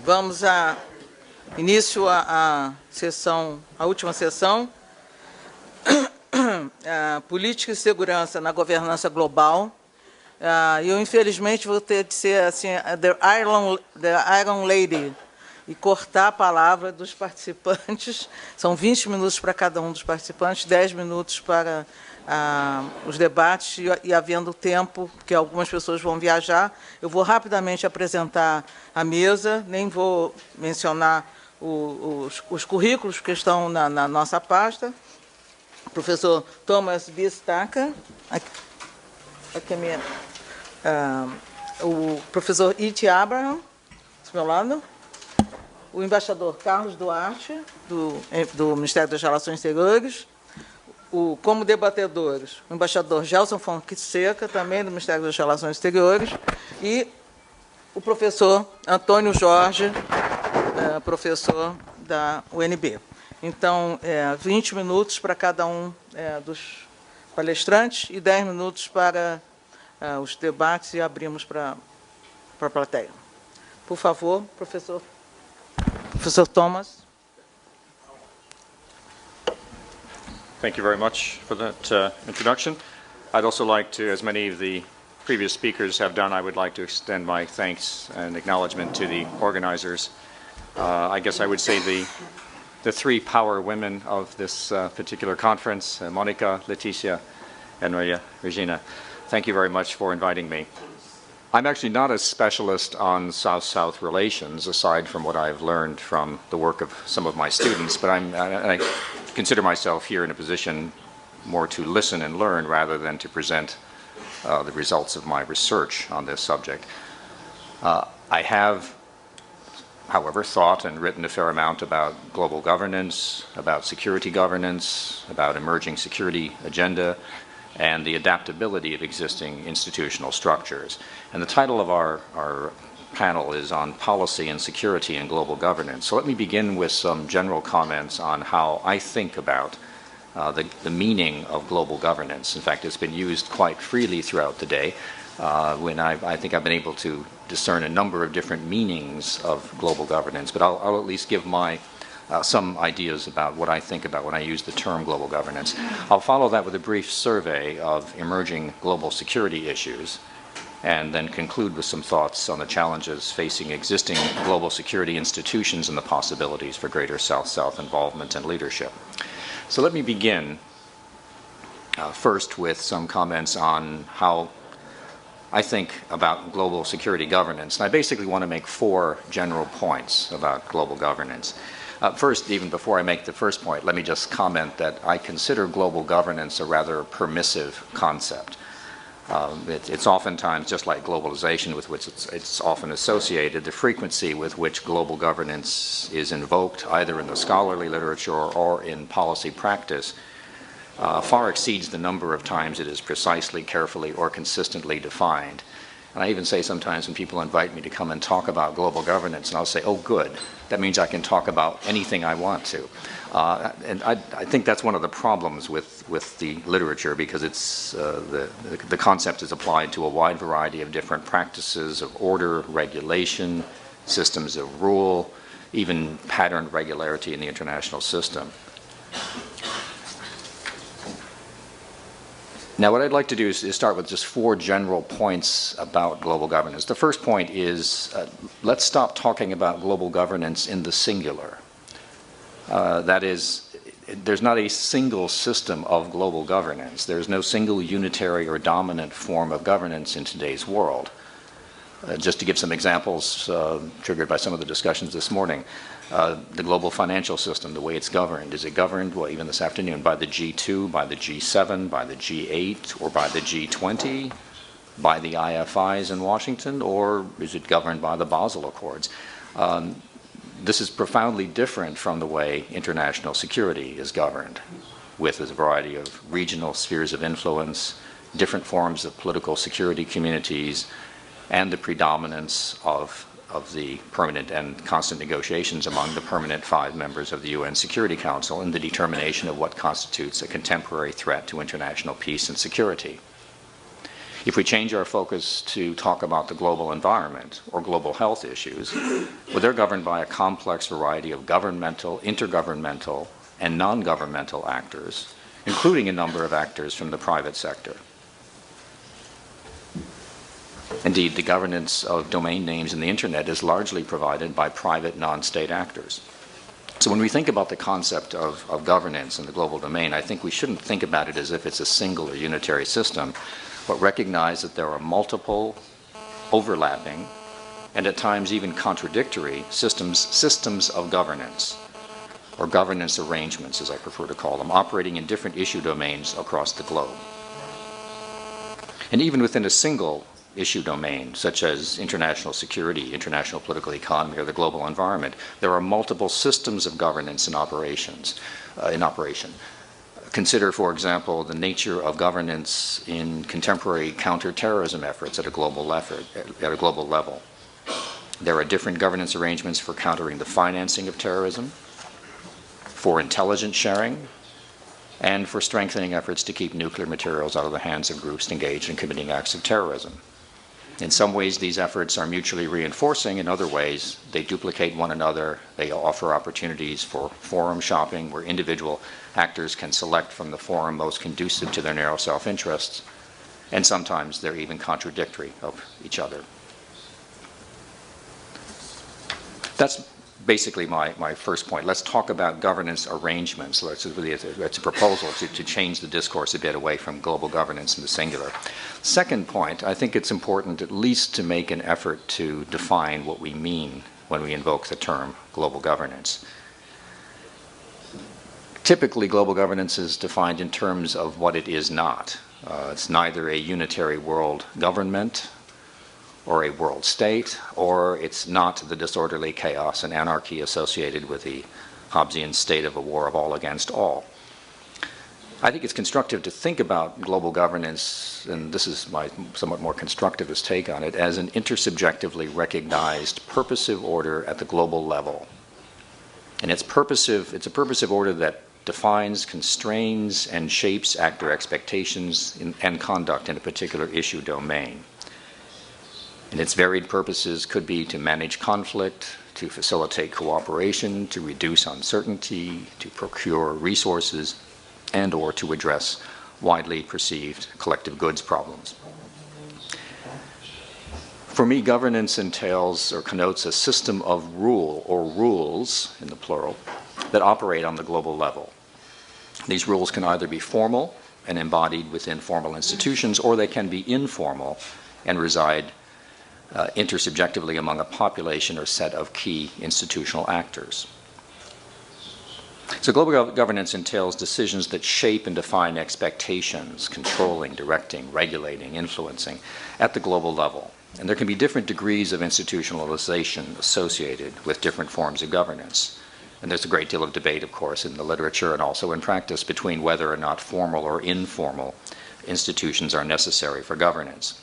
Vamos a início a sessão, a última sessão, Política e Segurança na Governança Global. Eu, infelizmente, vou ter de ser assim, the Iron Lady e cortar a palavra dos participantes. São 20 minutos para cada um dos participantes, 10 minutos para os debates e havendo tempo, porque algumas pessoas vão viajar, eu vou rapidamente apresentar a mesa, nem vou mencionar os currículos que estão na nossa pasta. O professor Thomas Biersteker, aqui é minha, o professor Iti Abraham, do meu lado, o embaixador Carlos Duarte, do Ministério das Relações Exteriores, como debatedores, o embaixador Gelson Fonseca, também do Ministério das Relações Exteriores, e o professor Antônio Jorge, professor da UNB. Então, 20 minutos para cada um dos palestrantes e 10 minutos para os debates e abrimos para a plateia. Por favor, professor Thomas. Thank you very much for that introduction. I'd also like to, as many of the previous speakers have done, I would like to extend my thanks and acknowledgement to the organizers. I guess I would say the three power women of this particular conference, Monica, Leticia, and Maria Regina. Thank you very much for inviting me. I'm actually not a specialist on South-South relations, aside from what I've learned from the work of some of my students, but I consider myself here in a position more to listen and learn rather than to present the results of my research on this subject. I have, however, thought and written a fair amount about global governance, about security governance, about emerging security agenda, and the adaptability of existing institutional structures. And the title of our panel is on policy and security and global governance. So let me begin with some general comments on how I think about the meaning of global governance. In fact, it's been used quite freely throughout the day when I think I've been able to discern a number of different meanings of global governance, but I'll at least give my some ideas about what I think about when I use the term global governance. I'll follow that with a brief survey of emerging global security issues, and then conclude with some thoughts on the challenges facing existing global security institutions and the possibilities for greater South-South involvement and leadership. So let me begin first with some comments on how I think about global security governance. And I basically want to make 4 general points about global governance. First, even before I make the first point, let me just comment that I consider global governance a rather permissive concept. It's oftentimes, just like globalization, with which it's often associated, the frequency with which global governance is invoked, either in the scholarly literature or in policy practice, far exceeds the number of times it is precisely, carefully, or consistently defined. And I even say sometimes when people invite me to come and talk about global governance, and I'll say, oh, good, that means I can talk about anything I want to. And I think that's one of the problems with the literature, because it's, the concept is applied to a wide variety of different practices of order, regulation, systems of rule, even patterned regularity in the international system. Now, what I'd like to do is start with just 4 general points about global governance. The first point is, let's stop talking about global governance in the singular. That is, there's not a single system of global governance. There's no single unitary or dominant form of governance in today's world. Just to give some examples triggered by some of the discussions this morning, the global financial system, the way it's governed. Is it governed, well, even this afternoon, by the G2, by the G7, by the G8, or by the G20, by the IFIs in Washington, or is it governed by the Basel Accords? This is profoundly different from the way international security is governed, with a variety of regional spheres of influence, different forms of political security communities, and the predominance of the permanent and constant negotiations among the permanent 5 members of the UN Security Council in the determination of what constitutes a contemporary threat to international peace and security. If we change our focus to talk about the global environment or global health issues, well, they're governed by a complex variety of governmental, intergovernmental, and non-governmental actors, including a number of actors from the private sector. Indeed, the governance of domain names in the internet is largely provided by private non-state actors. So when we think about the concept of governance in the global domain, I think we shouldn't think about it as if it's a single or unitary system, but recognize that there are multiple, overlapping, and at times even contradictory systems of governance, or governance arrangements, as I prefer to call them, operating in different issue domains across the globe. And even within a single issue domain, such as international security, international political economy, or the global environment, there are multiple systems of governance in operation. Consider, for example, the nature of governance in contemporary counterterrorism efforts at a global level. There are different governance arrangements for countering the financing of terrorism, for intelligence sharing, and for strengthening efforts to keep nuclear materials out of the hands of groups engaged in committing acts of terrorism. In some ways, these efforts are mutually reinforcing. In other ways, they duplicate one another. They offer opportunities for forum shopping, where individual actors can select from the forum most conducive to their narrow self-interests. And sometimes they're even contradictory of each other. That's basically my first point. Let's talk about governance arrangements. It's a proposal to change the discourse a bit away from global governance in the singular. Second point, I think it's important at least to make an effort to define what we mean when we invoke the term global governance. Typically, global governance is defined in terms of what it is not. It's neither a unitary world government or a world state, or it's not the disorderly chaos and anarchy associated with the Hobbesian state of a war of all against all. I think it's constructive to think about global governance, and this is my somewhat more constructivist take on it, as an intersubjectively recognized purposive order at the global level. And it's a purposive order that defines, constrains, and shapes actor expectations and conduct in a particular issue domain. And its varied purposes could be to manage conflict, to facilitate cooperation, to reduce uncertainty, to procure resources, and or to address widely perceived collective goods problems. For me, governance entails or connotes a system of rule or rules, in the plural, that operate on the global level. These rules can either be formal and embodied within formal institutions, or they can be informal and reside intersubjectively among a population or set of key institutional actors. So global governance entails decisions that shape and define expectations, controlling, directing, regulating, influencing at the global level. And there can be different degrees of institutionalization associated with different forms of governance. And there's a great deal of debate, of course, in the literature and also in practice between whether or not formal or informal institutions are necessary for governance.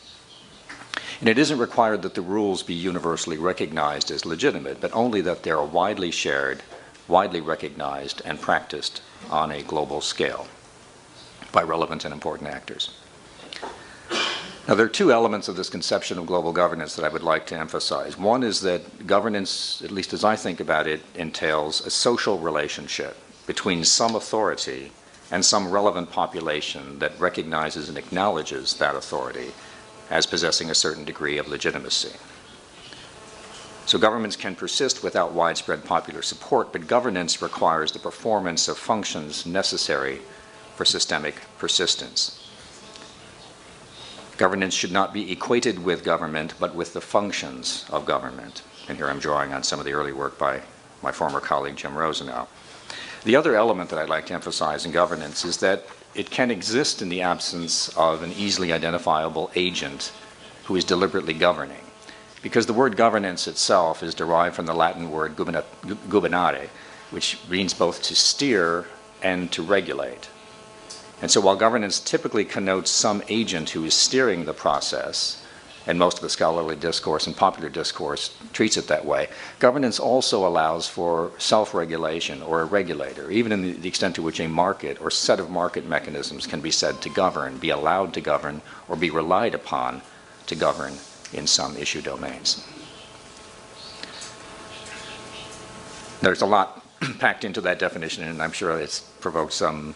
And it isn't required that the rules be universally recognized as legitimate, but only that they are widely shared, widely recognized, and practiced on a global scale by relevant and important actors. Now, there are two elements of this conception of global governance that I would like to emphasize. One is that governance, at least as I think about it, entails a social relationship between some authority and some relevant population that recognizes and acknowledges that authority as possessing a certain degree of legitimacy. So governments can persist without widespread popular support, but governance requires the performance of functions necessary for systemic persistence. Governance should not be equated with government, but with the functions of government. And here I'm drawing on some of the early work by my former colleague Jim Rosenau. The other element that I'd like to emphasize in governance is that it can exist in the absence of an easily identifiable agent who is deliberately governing. because the word governance itself is derived from the Latin word gubernare, which means both to steer and to regulate. And so while governance typically connotes some agent who is steering the process, and most of the scholarly discourse and popular discourse treats it that way, governance also allows for self-regulation or a regulator, even in the extent to which a market or set of market mechanisms can be said to govern, be allowed to govern, or be relied upon to govern in some issue domains. There's a lot packed into that definition, and I'm sure it's provoked some,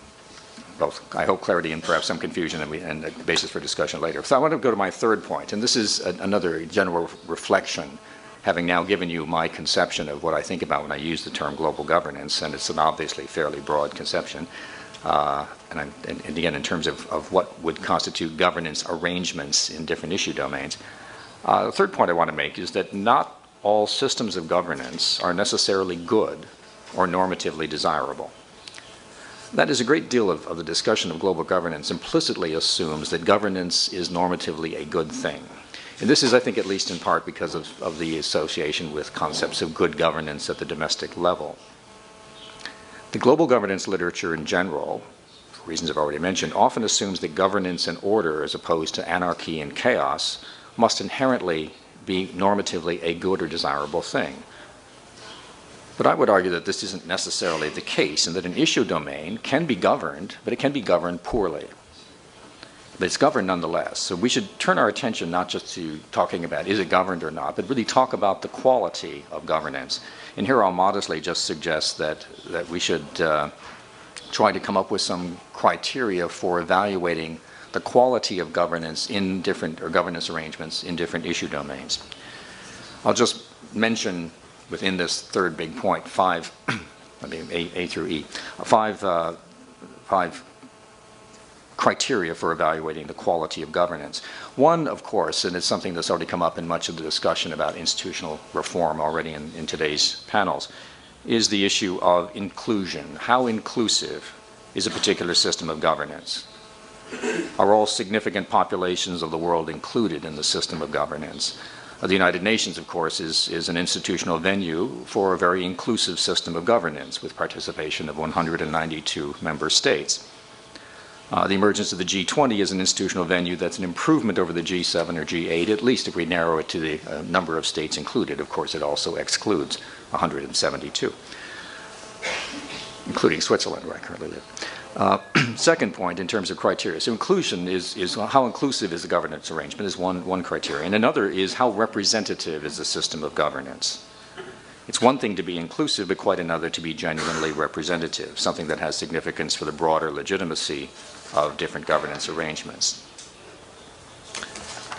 both, I hope, clarity and perhaps some confusion and a basis for discussion later. So I want to go to my third point, and this is another general reflection, having now given you my conception of what I think about when I use the term global governance, and it's an obviously fairly broad conception, and again, in terms of what would constitute governance arrangements in different issue domains. The third point I want to make is that not all systems of governance are necessarily good or normatively desirable. That is, a great deal of the discussion of global governance implicitly assumes that governance is normatively a good thing. And this is, I think, at least in part because of the association with concepts of good governance at the domestic level. The global governance literature in general, for reasons I've already mentioned, often assumes that governance and order, as opposed to anarchy and chaos, must inherently be normatively a good or desirable thing. But I would argue that this isn't necessarily the case, and that an issue domain can be governed, but it can be governed poorly. But it's governed nonetheless. So we should turn our attention not just to talking about is it governed or not, but really talk about the quality of governance. And here I'll modestly just suggest that we should try to come up with some criteria for evaluating the quality of governance in different, or governance arrangements in different issue domains. I'll just mention within this third big point, five, I mean A through E, five criteria for evaluating the quality of governance. One, of course, and it's something that's already come up in much of the discussion about institutional reform already in today's panels, is the issue of inclusion. How inclusive is a particular system of governance? Are all significant populations of the world included in the system of governance? The United Nations, of course, is an institutional venue for a very inclusive system of governance with participation of 192 member states. The emergence of the G20 is an institutional venue that's an improvement over the G7 or G8, at least if we narrow it to the number of states included. Of course, it also excludes 172, including Switzerland, where I currently live. Second point in terms of criteria. So inclusion is how inclusive is the governance arrangement is one criteria. And another is how representative is the system of governance. It's one thing to be inclusive, but quite another to be genuinely representative, something that has significance for the broader legitimacy of different governance arrangements.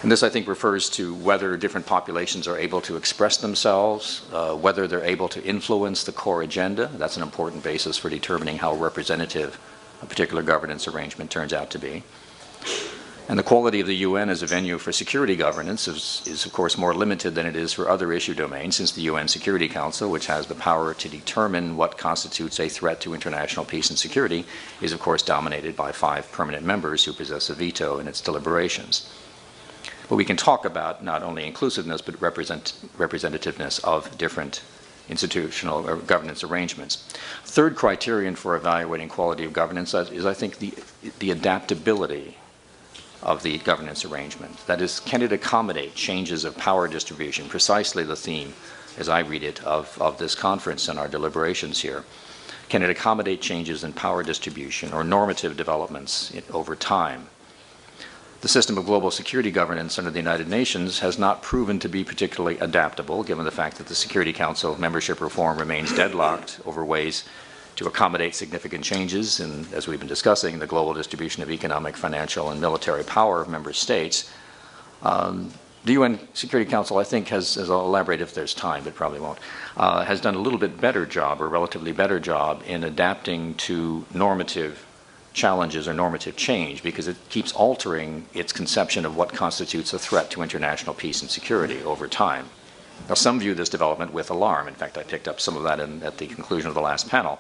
And this, I think, refers to whether different populations are able to express themselves, whether they're able to influence the core agenda. That's an important basis for determining how representative a particular governance arrangement turns out to be. And the quality of the UN as a venue for security governance is of course, more limited than it is for other issue domains, since the UN Security Council, which has the power to determine what constitutes a threat to international peace and security, is, of course, dominated by 5 permanent members who possess a veto in its deliberations. But we can talk about not only inclusiveness, but representativeness of different institutional or governance arrangements. Third criterion for evaluating quality of governance is, I think, the adaptability of the governance arrangement. That is, can it accommodate changes of power distribution? Precisely the theme, as I read it, of this conference and our deliberations here. Can it accommodate changes in power distribution or normative developments over time? The system of global security governance under the United Nations has not proven to be particularly adaptable, given the fact that the Security Council membership reform remains deadlocked over ways to accommodate significant changes in, as we've been discussing, the global distribution of economic, financial, and military power of member states. The UN Security Council, I think, has, as I'll elaborate if there's time, but probably won't, has done a little bit better job, or relatively better job, in adapting to normative challenges or normative change, because it keeps altering its conception of what constitutes a threat to international peace and security over time. Now, some view this development with alarm. In fact, I picked up some of that at the conclusion of the last panel.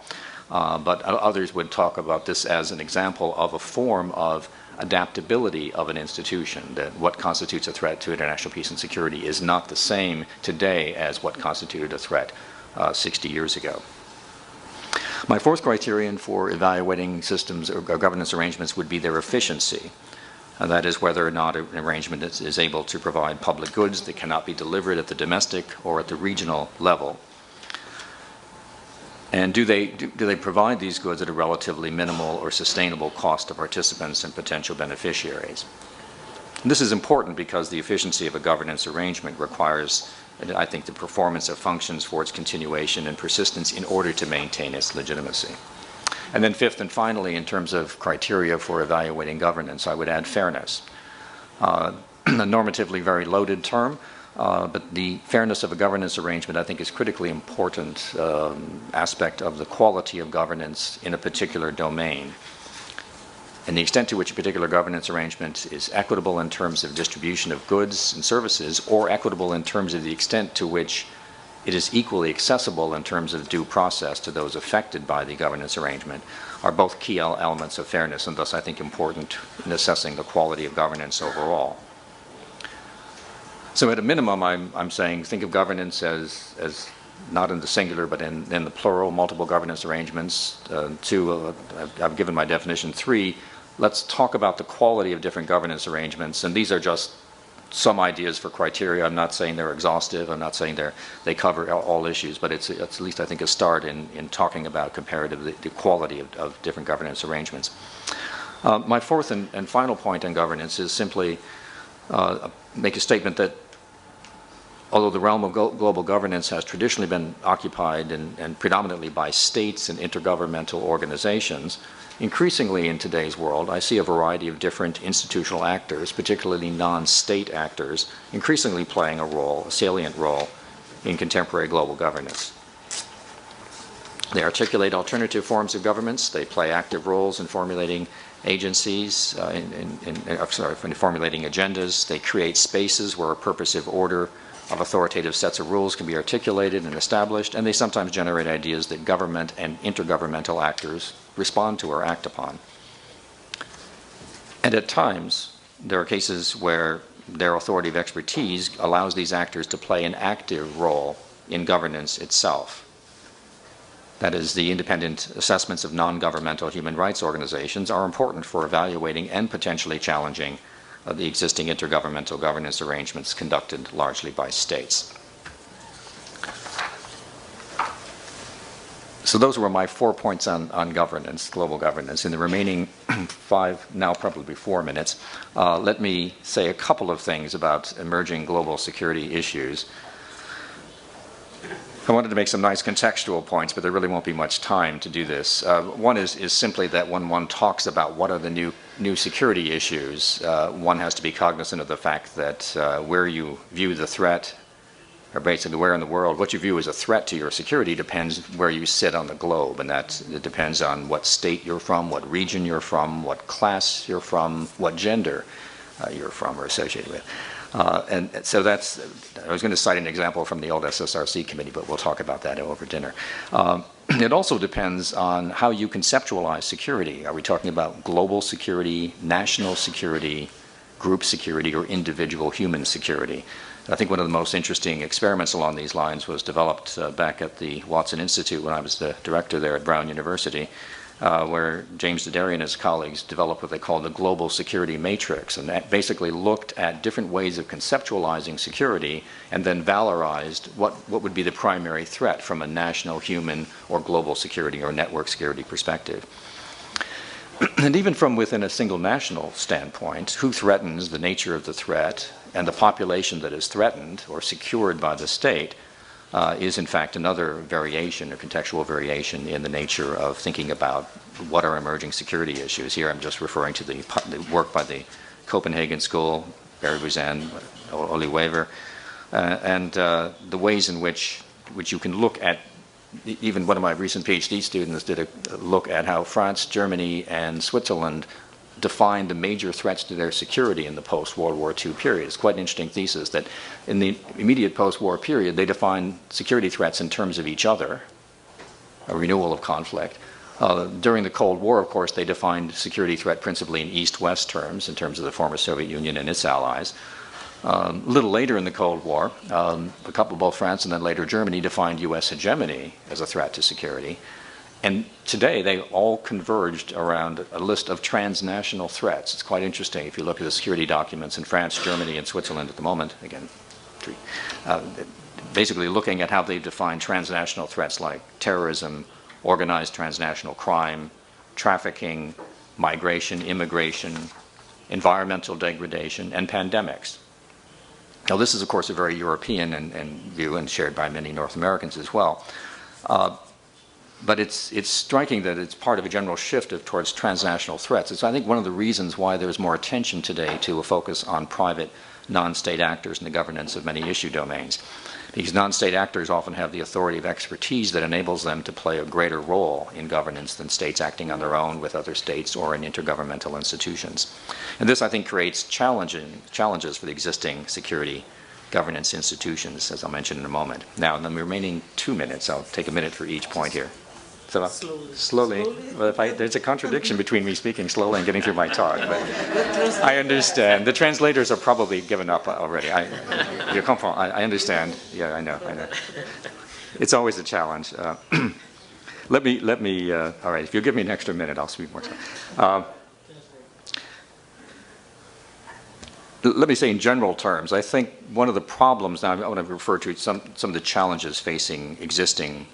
but others would talk about this as an example of a form of adaptability of an institution, that what constitutes a threat to international peace and security is not the same today as what constituted a threat 60 years ago. My fourth criterion for evaluating systems or governance arrangements would be their efficiency. That is whether or not an arrangement is able to provide public goods that cannot be delivered at the domestic or at the regional level. And do they provide these goods at a relatively minimal or sustainable cost to participants and potential beneficiaries? And this is important because the efficiency of a governance arrangement requires, I think, the performance of functions for its continuation and persistence in order to maintain its legitimacy. And then fifth and finally, in terms of criteria for evaluating governance, I would add fairness. A normatively very loaded term, but the fairness of a governance arrangement, I think, is a critically important aspect of the quality of governance in a particular domain. And the extent to which a particular governance arrangement is equitable in terms of distribution of goods and services, or equitable in terms of the extent to which it is equally accessible in terms of due process to those affected by the governance arrangement, are both key elements of fairness, and thus I think important in assessing the quality of governance overall. So at a minimum, I'm saying think of governance as not in the singular but in the plural, multiple governance arrangements. Two, I've given my definition. Three, let's talk about the quality of different governance arrangements, and these are just some ideas for criteria. I'm not saying they're exhaustive. I'm not saying they cover all issues, but it's at least, I think, a start in talking about comparatively the quality of different governance arrangements. My fourth and final point on governance is simply make a statement that although the realm of global governance has traditionally been occupied and predominantly by states and intergovernmental organizations, increasingly in today's world, I see a variety of different institutional actors, particularly non-state actors, increasingly playing a salient role in contemporary global governance. They articulate alternative forms of governments. They play active roles in formulating agencies, in formulating agendas. They create spaces where a purposive order of authoritative sets of rules can be articulated and established, and they sometimes generate ideas that government and intergovernmental actors respond to or act upon. And at times, there are cases where their authoritative expertise allows these actors to play an active role in governance itself. That is, the independent assessments of non-governmental human rights organizations are important for evaluating and potentially challenging the existing intergovernmental governance arrangements conducted largely by states. So those were my 4 points on governance, global governance. In the remaining 5, now probably 4 minutes, let me say a couple of things about emerging global security issues. I wanted to make some nice contextual points, but there really won't be much time to do this. One is simply that when one talks about what are the new security issues, one has to be cognizant of the fact that where you view the threat, or basically where in the world, what you view as a threat to your security depends where you sit on the globe, and it depends on what state you're from, what region you're from, what class you're from, what gender you're from or associated with. And so that's, I was going to cite an example from the old SSRC committee, but we'll talk about that over dinner. It also depends on how you conceptualize security. Are we talking about global security, national security, group security, or individual human security? I think one of the most interesting experiments along these lines was developed back at the Watson Institute when I was the director there at Brown University, where James Dedary and his colleagues developed what they call the global security matrix, and that basically looked at different ways of conceptualizing security and then valorized what would be the primary threat from a national, human, or global security or network security perspective. And even from within a single national standpoint, who threatens, the nature of the threat, and the population that is threatened or secured by the state is in fact another variation, a contextual variation in the nature of thinking about what are emerging security issues. Here I'm just referring to the work by the Copenhagen School, Barry Buzan, Oli Wever, and the ways in which you can look at. Even one of my recent PhD students did a look at how France, Germany, and Switzerland defined the major threats to their security in the post-World War II period. It's quite an interesting thesis that in the immediate post-war period, they defined security threats in terms of each other, a renewal of conflict, During the Cold War, of course, they defined security threat principally in East-West terms, in terms of the former Soviet Union and its allies. A little later in the Cold War, both France and then later Germany defined U.S. hegemony as a threat to security. And today, they all converged around a list of transnational threats. It's quite interesting if you look at the security documents in France, Germany, and Switzerland at the moment, again, basically looking at how they've defined transnational threats like terrorism, organized transnational crime, trafficking, migration, immigration, environmental degradation, and pandemics. Now, this is, of course, a very European view and shared by many North Americans as well. But it's striking that it's part of a general shift towards transnational threats. It's, I think, one of the reasons why there's more attention today to a focus on private non-state actors in the governance of many issue domains. Because non-state actors often have the authority of expertise that enables them to play a greater role in governance than states acting on their own with other states or in intergovernmental institutions. And this, I think, creates challenges for the existing security governance institutions, as I'll mention in a moment. Now, in the remaining 2 minutes, I'll take a minute for each point here. So slowly. Well, there's a contradiction between me speaking slowly and getting through my talk. But I understand. The translators are probably given up already. I understand. Yeah, I know. It's always a challenge. Let me. All right. If you'll give me an extra minute, I'll speak more. Let me say in general terms, I think one of the problems, now I want to refer to some of the challenges facing existing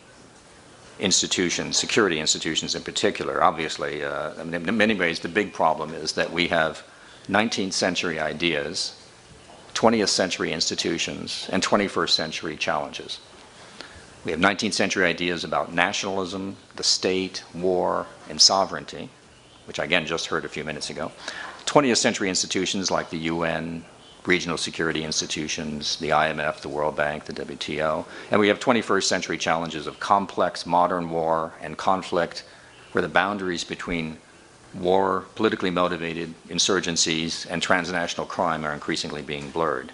institutions, security institutions in particular. Obviously, in many ways, the big problem is that we have 19th century ideas, 20th century institutions, and 21st century challenges. We have 19th century ideas about nationalism, the state, war, and sovereignty, which I again just heard a few minutes ago. 20th century institutions like the UN, regional security institutions, the IMF, the World Bank, the WTO. And we have 21st century challenges of complex modern war and conflict, where the boundaries between war, politically motivated insurgencies, and transnational crime are increasingly being blurred.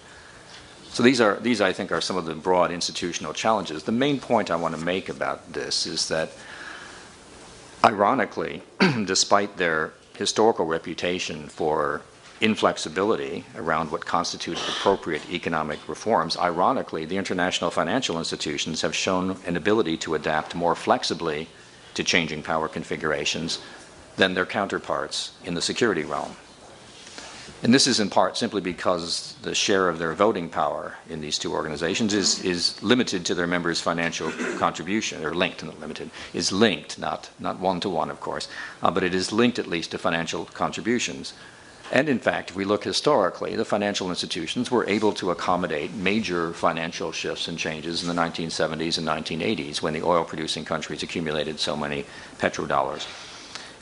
So these, I think, are some of the broad institutional challenges. The main point I want to make about this is that, ironically, despite their historical reputation for inflexibility around what constitutes appropriate economic reforms, ironically, the international financial institutions have shown an ability to adapt more flexibly to changing power configurations than their counterparts in the security realm. And this is in part simply because the share of their voting power in these two organizations is limited to their members' financial contribution, or linked, not limited, is linked, not one-to-one, of course, but it is linked at least to financial contributions. And in fact, if we look historically, the financial institutions were able to accommodate major financial shifts and changes in the 1970s and 1980s when the oil-producing countries accumulated so many petrodollars.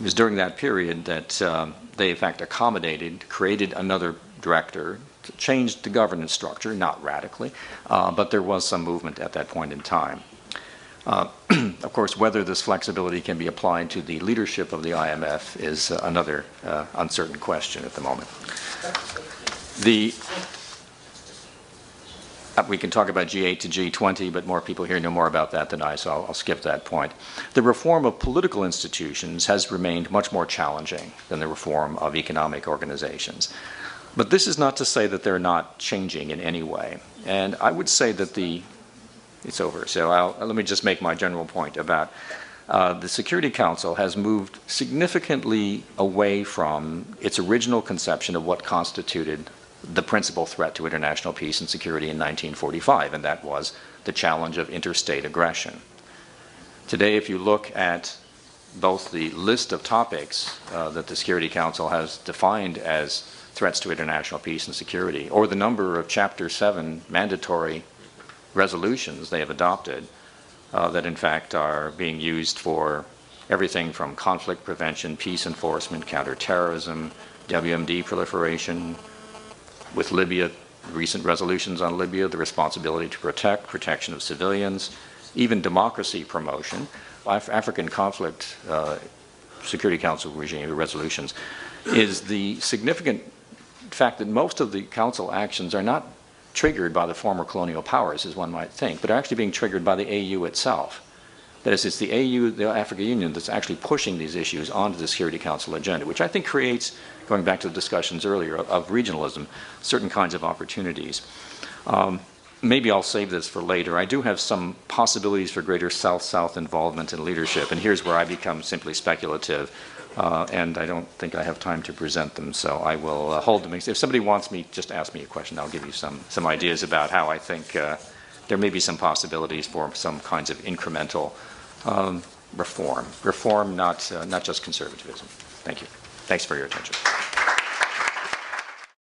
It was during that period that they, in fact, created another director, changed the governance structure, not radically, but there was some movement at that point in time. Of course, whether this flexibility can be applied to the leadership of the IMF is another uncertain question at the moment. We can talk about G8 to G20, but more people here know more about that than I, so I'll skip that point. The reform of political institutions has remained much more challenging than the reform of economic organizations. But this is not to say that they're not changing in any way. And I would say that it's over, so let me just make my general point about the Security Council has moved significantly away from its original conception of what constituted the principal threat to international peace and security in 1945, and that was the challenge of interstate aggression. Today, if you look at both the list of topics that the Security Council has defined as threats to international peace and security, or the number of Chapter 7 mandatory resolutions they have adopted that in fact are being used for everything from conflict prevention, peace enforcement, counterterrorism, WMD proliferation, with Libya, recent resolutions on Libya, the responsibility to protect, protection of civilians, even democracy promotion, African conflict Security Council regime resolutions, is the significant fact that most of the Council actions are not triggered by the former colonial powers, as one might think, but are actually being triggered by the AU itself. That is, it's the AU, the African Union, that's actually pushing these issues onto the Security Council agenda, which I think creates, going back to the discussions earlier of regionalism, certain kinds of opportunities. Maybe I'll save this for later. I do have some possibilities for greater South-South involvement and leadership, and here's where I become simply speculative, and I don't think I have time to present them, so I will hold them. If somebody wants me, just ask me a question. I'll give you some ideas about how I think there may be some possibilities for some kinds of incremental reform, not just conservatism. Thank you. Thanks for your attention.